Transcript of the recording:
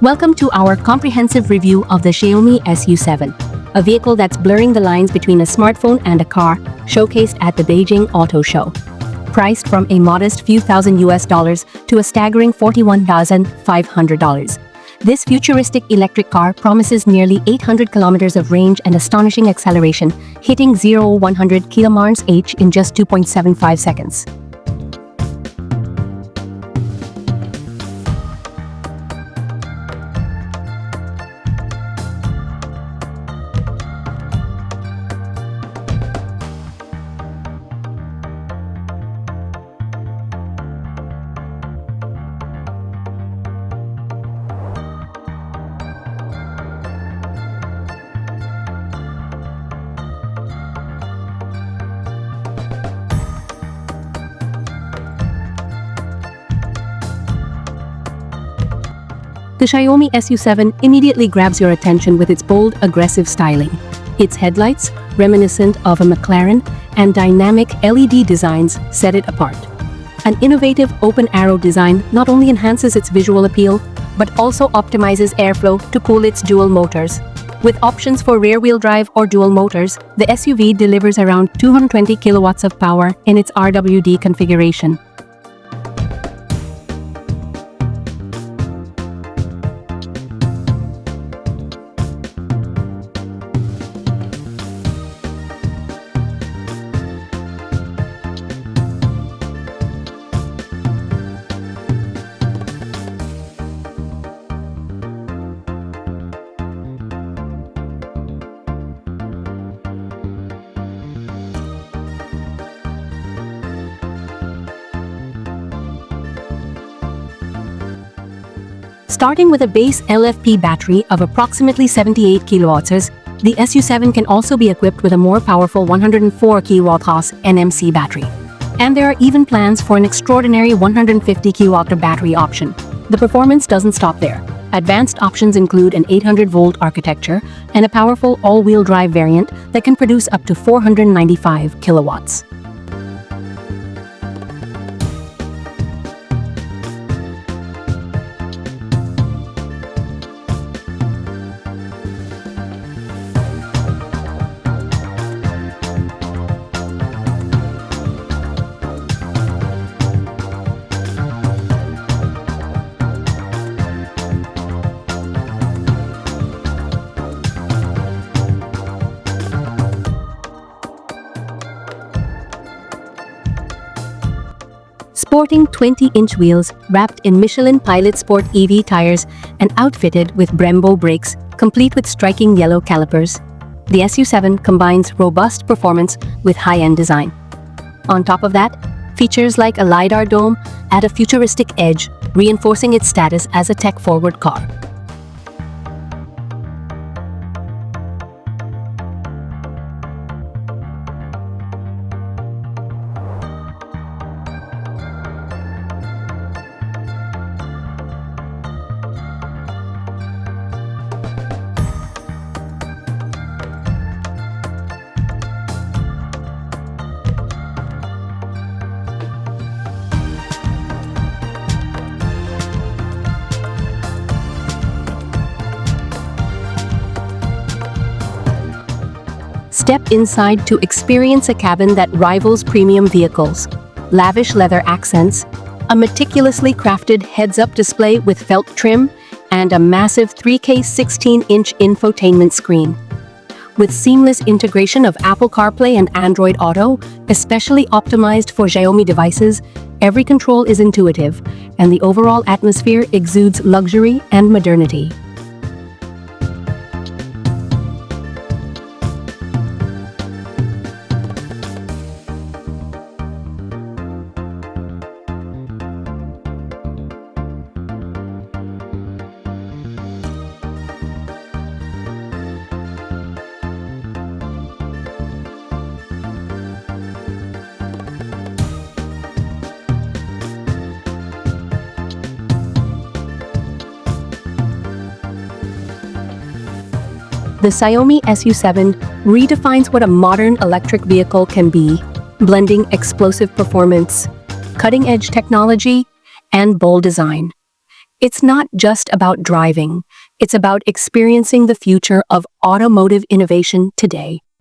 Welcome to our comprehensive review of the Xiaomi SU7, a vehicle that's blurring the lines between a smartphone and a car, showcased at the Beijing Auto Show. Priced from a modest few thousand US to a staggering $41,500. This futuristic electric car promises nearly 800 kilometers of range and astonishing acceleration, hitting 0-100 km/h in just 2.75 seconds. The Xiaomi SU7 immediately grabs your attention with its bold, aggressive styling. Its headlights, reminiscent of a McLaren, and dynamic LED designs set it apart. An innovative open-arrow design not only enhances its visual appeal, but also optimizes airflow to cool its dual motors. With options for rear-wheel drive or dual motors, the SUV delivers around 220 kilowatts of power in its RWD configuration. Starting with a base LFP battery of approximately 78 kilowatts, the SU7 can also be equipped with a more powerful 104 kilowatt NMC battery. And there are even plans for an extraordinary 150 kilowatt battery option. The performance doesn't stop there. Advanced options include an 800-volt architecture and a powerful all-wheel drive variant that can produce up to 495 kilowatts. Sporting 20-inch wheels wrapped in Michelin Pilot Sport EV tires and outfitted with Brembo brakes, complete with striking yellow calipers, the SU7 combines robust performance with high-end design. On top of that, features like a LiDAR dome add a futuristic edge, reinforcing its status as a tech-forward car. Step inside to experience a cabin that rivals premium vehicles. Lavish leather accents, a meticulously crafted heads-up display with felt trim, and a massive 3K 16-inch infotainment screen. With seamless integration of Apple CarPlay and Android Auto, especially optimized for Xiaomi devices, every control is intuitive, and the overall atmosphere exudes luxury and modernity. The Xiaomi SU7 redefines what a modern electric vehicle can be, blending explosive performance, cutting-edge technology, and bold design. It's not just about driving, it's about experiencing the future of automotive innovation today.